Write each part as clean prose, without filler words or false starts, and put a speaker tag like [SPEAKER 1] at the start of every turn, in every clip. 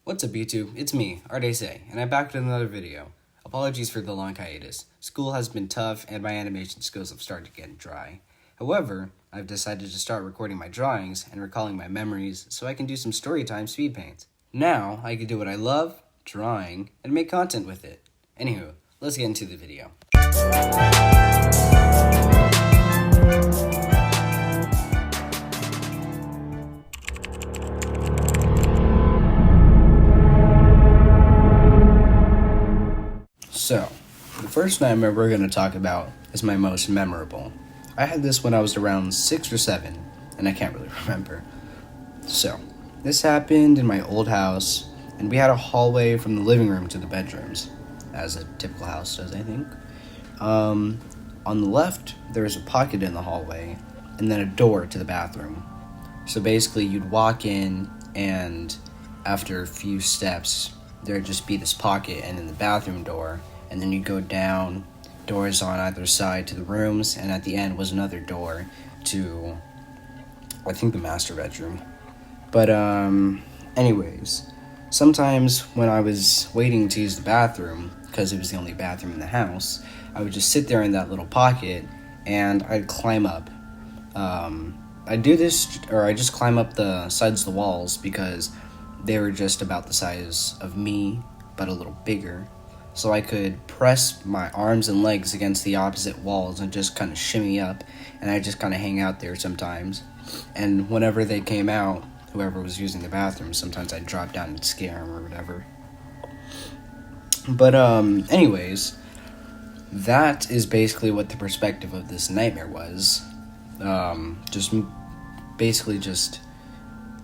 [SPEAKER 1] What's up YouTube? It's me, Ardese, and I'm back with another video. Apologies for the long hiatus. School has been tough and my animation skills have started to get dry. However, I've decided to start recording my drawings and recalling my memories so I can do some Storytime Speedpaint. Now, I can do what I love, drawing, and make content with it. Anywho, let's get into the video. So, the first nightmare we're going to talk about is my most memorable. I had this when I was around 6 or 7, and I can't really remember. So, this happened in my old house, and we had a hallway from the living room to the bedrooms, as a typical house does, I think. On the left, there was a pocket in the hallway, and then a door to the bathroom. So basically, you'd walk in, and after a few steps, there'd just be this pocket and then the bathroom door, and then you go down, doors on either side to the rooms, and at the end was another door to, I think, the master bedroom. But anyways, sometimes when I was waiting to use the bathroom, because it was the only bathroom in the house, I would just sit there in that little pocket and I'd climb up. I'd do this, or I just climb up the sides of the walls because they were just about the size of me, but a little bigger. So I could press my arms and legs against the opposite walls and just kind of shimmy up, and I just kind of hang out there sometimes. And whenever they came out, whoever was using the bathroom, sometimes I'd drop down and scare them or whatever. But anyways, that is basically what the perspective of this nightmare was. Just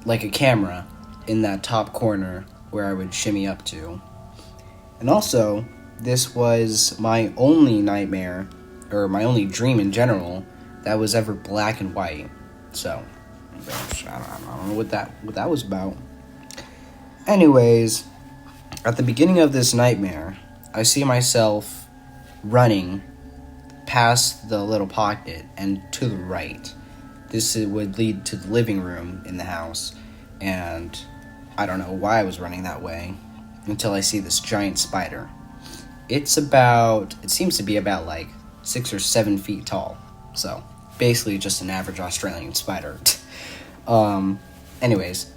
[SPEAKER 1] like a camera in that top corner where I would shimmy up to. And also, this was my only nightmare, or my only dream in general, that was ever black and white. So, I don't know what that was about. Anyways, at the beginning of this nightmare, I see myself running past the little pocket and to the right. This would lead to the living room in the house, and I don't know why I was running that way until I see this giant spider. It seems to be about like 6 or 7 feet tall. So, basically just an average Australian spider. Anyways,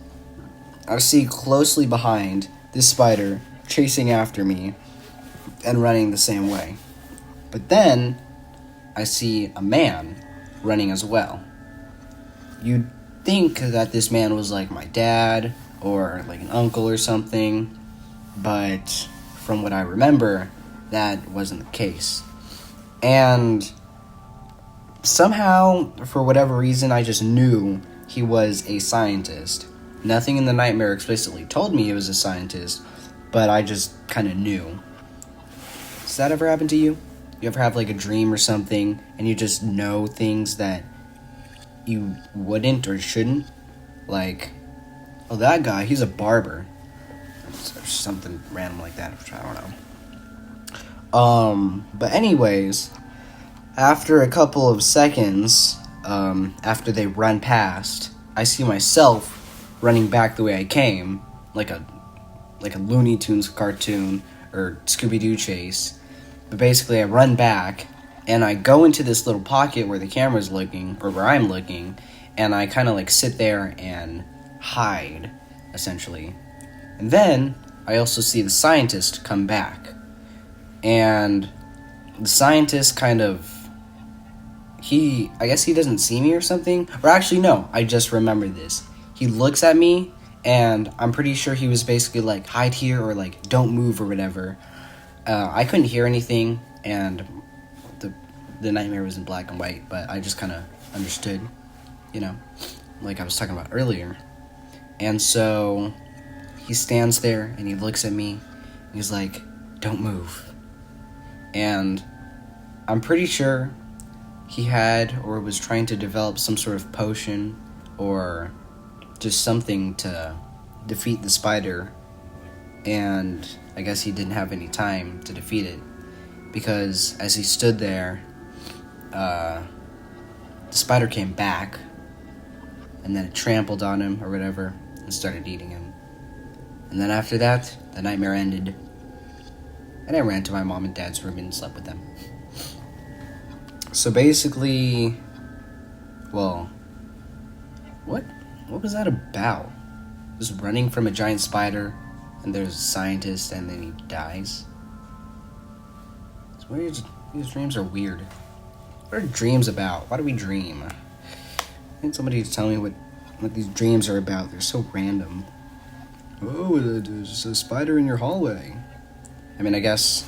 [SPEAKER 1] I see closely behind this spider chasing after me and running the same way. But then, I see a man running as well. You'd think that this man was like my dad or like an uncle or something, but from what I remember, that wasn't the case. And somehow, for whatever reason, I just knew he was a scientist. Nothing in the nightmare explicitly told me he was a scientist, but I just kind of knew. Does that ever happen to you? You ever have like a dream or something, and you just know things that you wouldn't or shouldn't? Like, oh, that guy, he's a barber. Or something random like that, which I don't know. But anyways, after a couple of seconds, after they run past, I see myself running back the way I came, like a Looney Tunes cartoon or Scooby-Doo chase. But basically, I run back, and I go into this little pocket where the camera's looking, or where I'm looking, and I kind of like sit there and hide, essentially. And then, I also see the scientist come back. And the scientist I guess he doesn't see me or something. Or actually, no, I just remembered this. He looks at me, and I'm pretty sure he was basically like, hide here, or like, don't move, or whatever. I couldn't hear anything, and the nightmare was in black and white, but I just kind of understood, like I was talking about earlier. And so he stands there, and he looks at me, and he's like, don't move. And I'm pretty sure he had, or was trying to develop some sort of potion, or just something to defeat the spider, and I guess he didn't have any time to defeat it, because as he stood there, the spider came back, and then it trampled on him, or whatever, and started eating him. And then after that, the nightmare ended. And I ran to my mom and dad's room and slept with them. So basically, well, what was that about? Just running from a giant spider, and there's a scientist, and then he dies. It's weird. These dreams are weird. What are dreams about? Why do we dream? I need somebody to tell me what these dreams are about. They're so random. Oh, there's a spider in your hallway. I mean, I guess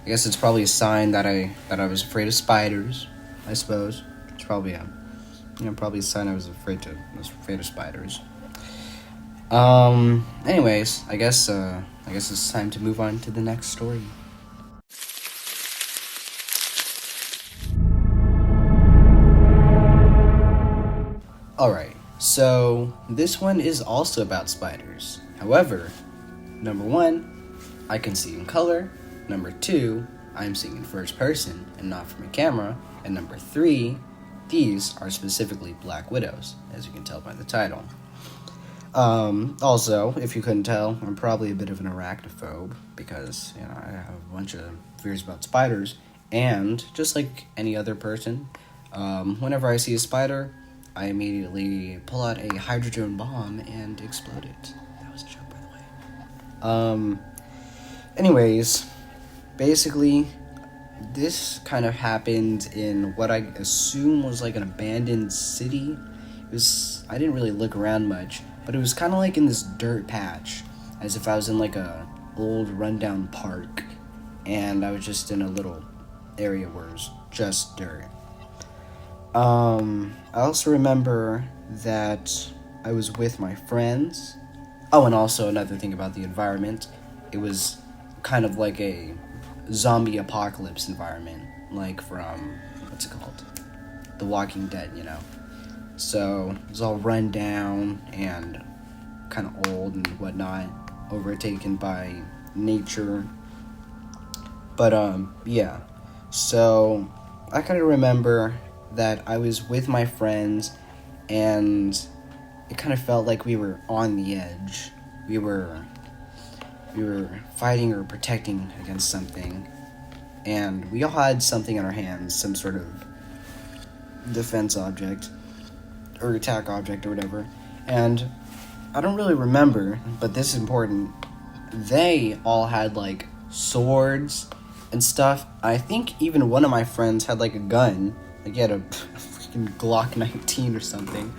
[SPEAKER 1] it's probably a sign that I was afraid of spiders. I suppose it's probably probably a sign I was afraid of spiders. Anyways, I guess it's time to move on to the next story. Alright, so this one is also about spiders. However, number 1, I can see in color. Number 2, I'm seeing in first person and not from a camera. And number 3, these are specifically black widows, as you can tell by the title. Also, if you couldn't tell, I'm probably a bit of an arachnophobe because, I have a bunch of fears about spiders. And just like any other person, whenever I see a spider, I immediately pull out a hydrogen bomb and explode it. That was a joke, by the way. Anyways, basically, this kind of happened in what I assume was like an abandoned city. I didn't really look around much, but it was kind of like in this dirt patch, as if I was in like a old rundown park, and I was just in a little area where it was just dirt. I also remember that I was with my friends. Oh, and also another thing about the environment, it was kind of like a zombie apocalypse environment, like from, what's it called? The Walking Dead, So, it was all run down and kind of old and whatnot, overtaken by nature. But, yeah. So, I kind of remember that I was with my friends, and it kind of felt like we were on the edge. We were fighting or protecting against something, and we all had something in our hands, some sort of defense object or attack object or whatever. And I don't really remember, but this is important. They all had like swords and stuff. I think even one of my friends had like a gun. Like he had a freaking Glock 19 or something.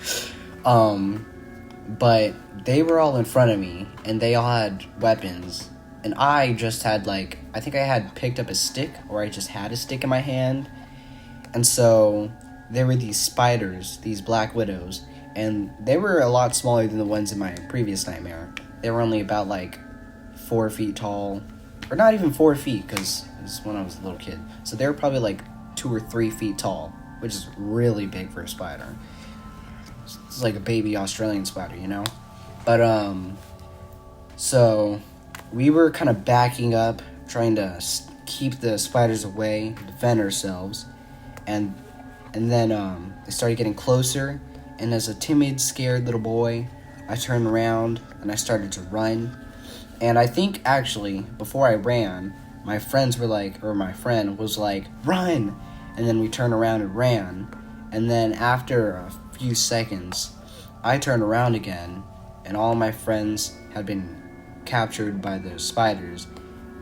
[SPEAKER 1] But they were all in front of me, and they all had weapons. And I just had I think I had picked up a stick, or I just had a stick in my hand. And so there were these spiders, these black widows, and they were a lot smaller than the ones in my previous nightmare. They were only about 4 feet tall, or not even 4 feet, because it was when I was a little kid. So they were probably 2 or 3 feet tall, which is really big for a spider. It's like a baby Australian spider, But, so we were kind of backing up, trying to keep the spiders away, defend ourselves, and then they started getting closer, and as a timid, scared little boy, I turned around, and I started to run. And I think, actually, before I ran, my friends were or my friend was run! And then we turned around and ran. And then after a few seconds, I turned around again, and all my friends had been captured by the spiders,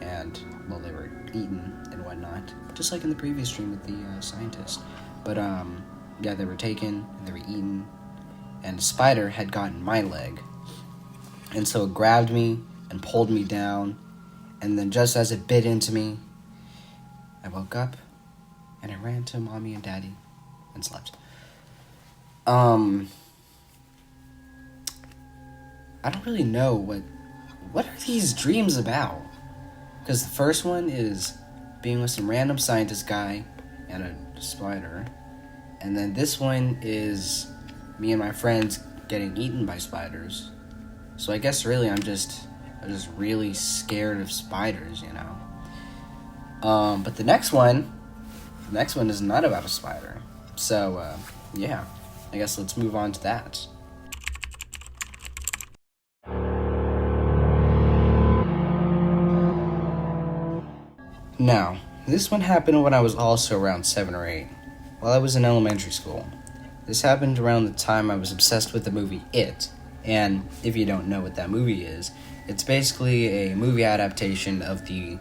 [SPEAKER 1] and, well, they were eaten and whatnot. Just like in the previous dream with the scientist. But, yeah, they were taken, and they were eaten, and a spider had gotten my leg. And so it grabbed me and pulled me down, and then just as it bit into me, I woke up, and I ran to mommy and daddy and slept. I don't really know what are these dreams about? Because the first one is being with some random scientist guy and a spider, and then this one is me and my friends getting eaten by spiders. So I guess really I'm just really scared of spiders, But the next one is not about a spider. So, yeah, I guess let's move on to that. Now, this one happened when I was also around 7 or 8, while I was in elementary school. This happened around the time I was obsessed with the movie It, and if you don't know what that movie is, it's basically a movie adaptation of the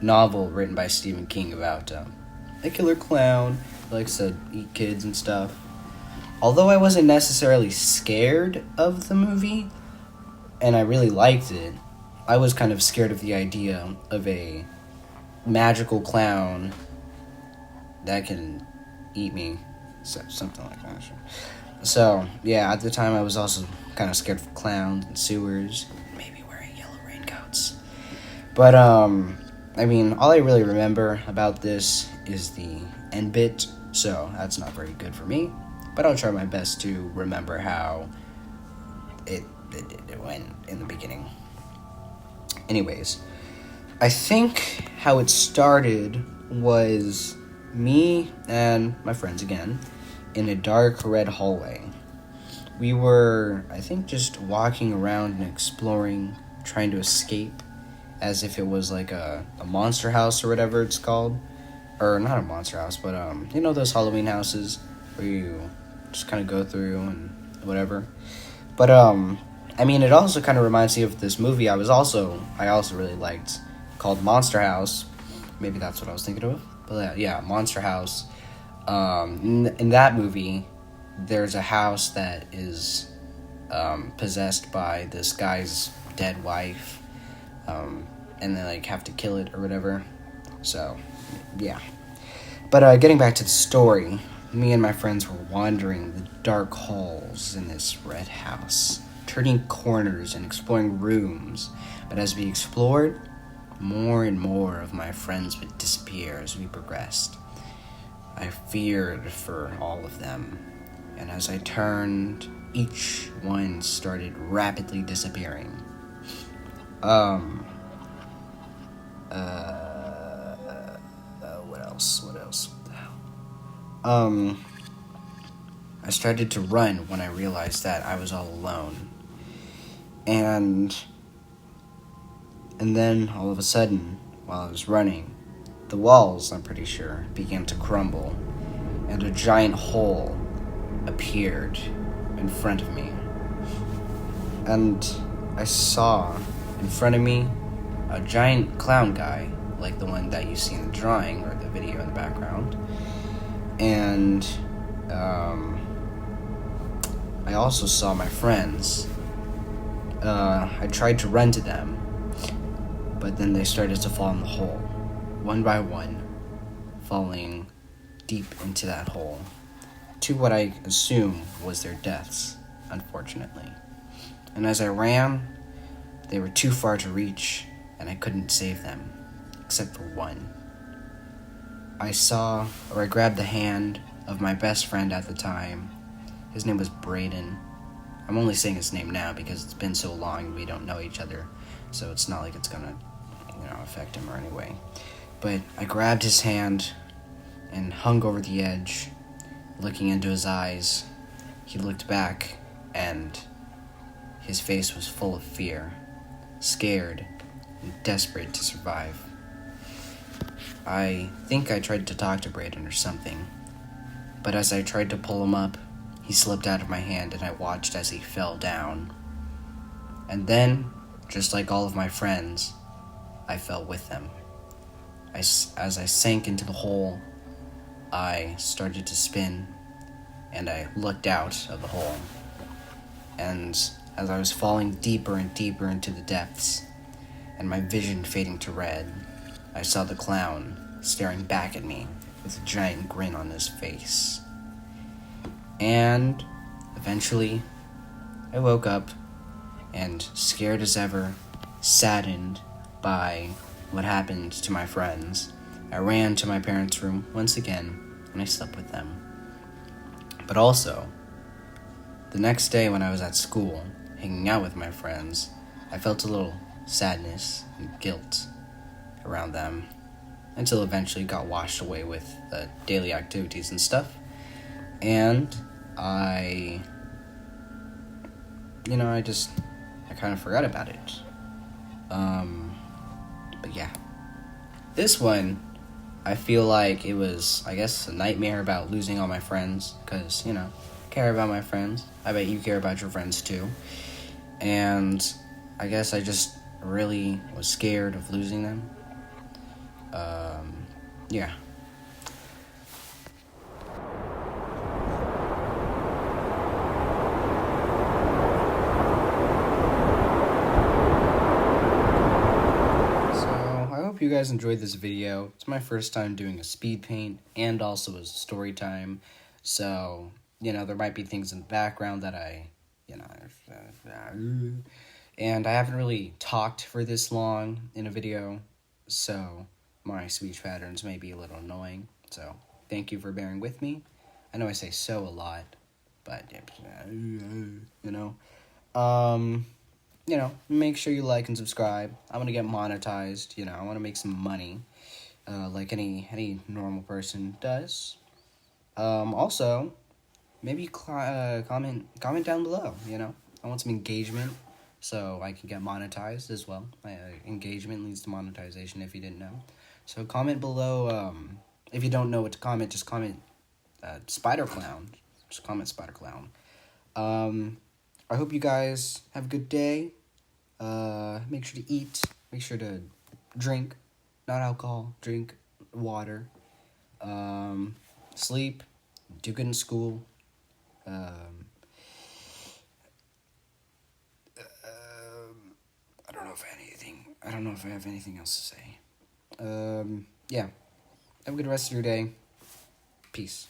[SPEAKER 1] novel written by Stephen King about a killer clown who likes to eat kids and stuff. Although I wasn't necessarily scared of the movie, and I really liked it, I was kind of scared of the idea of a magical clown that can eat me, something like that. So, yeah, at the time I was also kind of scared of clowns and sewers, maybe wearing yellow raincoats. But, I mean, all I really remember about this is the end bit, so that's not very good for me. But I'll try my best to remember how it went in the beginning. Anyways, I think how it started was me and my friends again in a dark red hallway. We were, I think, just walking around and exploring, trying to escape, as if it was like a monster house or whatever it's called. Or not a monster house, but you know those Halloween houses where you just kind of go through and whatever. But I mean, it also kind of reminds me of this movie I also really liked, called Monster House. Maybe that's what I was thinking of. But yeah, Monster House. In that movie, there's a house that is possessed by this guy's dead wife, and they like have to kill it or whatever. So, yeah. But getting back to the story, me and my friends were wandering the dark halls in this red house, turning corners and exploring rooms. But as we explored, more and more of my friends would disappear as we progressed. I feared for all of them, and as I turned, each one started rapidly disappearing. What else? What the hell? I started to run when I realized that I was all alone. And then, all of a sudden, while I was running, the walls, I'm pretty sure, began to crumble, and a giant hole appeared in front of me. And I saw in front of me a giant clown guy, like the one that you see in the drawing or the video in the background. And I also saw my friends. I tried to run to them, but then they started to fall in the hole, one by one, falling deep into that hole, to what I assume was their deaths, unfortunately. And as I ran, they were too far to reach, and I couldn't save them, except for one. I grabbed the hand of my best friend at the time. His name was Braden. I'm only saying his name now because it's been so long we don't know each other, so it's not like it's gonna, affect him or any way. But I grabbed his hand and hung over the edge, looking into his eyes. He looked back, and his face was full of fear, scared, and desperate to survive. I think I tried to talk to Braden or something, but as I tried to pull him up, he slipped out of my hand and I watched as he fell down. And then, just like all of my friends, I fell with them. As I sank into the hole, I started to spin, and I looked out of the hole. And as I was falling deeper and deeper into the depths, and my vision fading to red, I saw the clown staring back at me with a giant grin on his face. And eventually, I woke up, and scared as ever, saddened by what happened to my friends, I ran to my parents' room once again, and I slept with them. But also, the next day when I was at school, hanging out with my friends, I felt a little sadness and guilt around them, until eventually got washed away with the daily activities and stuff. And I kind of forgot about it. But yeah. This one, I feel like it was, I guess, a nightmare about losing all my friends, because, care about my friends. I bet you care about your friends too. And I guess I just really was scared of losing them. Yeah. So, I hope you guys enjoyed this video. It's my first time doing a speed paint and also a story time. So, there might be things in the background that and I haven't really talked for this long in a video, so my speech patterns may be a little annoying. So, thank you for bearing with me. I know I say so a lot, but, make sure you like and subscribe. I want to get monetized, I want to make some money, like any normal person does. Also, maybe comment down below, I want some engagement so I can get monetized as well. Engagement leads to monetization, if you didn't know. So comment below, if you don't know what to comment, just comment Spider Clown. Just comment Spider Clown. I hope you guys have a good day. Make sure to eat. Make sure to drink. Not alcohol. Drink water. Sleep. Do good in school. I don't know if I have anything else to say. Yeah. Have a good rest of your day. Peace.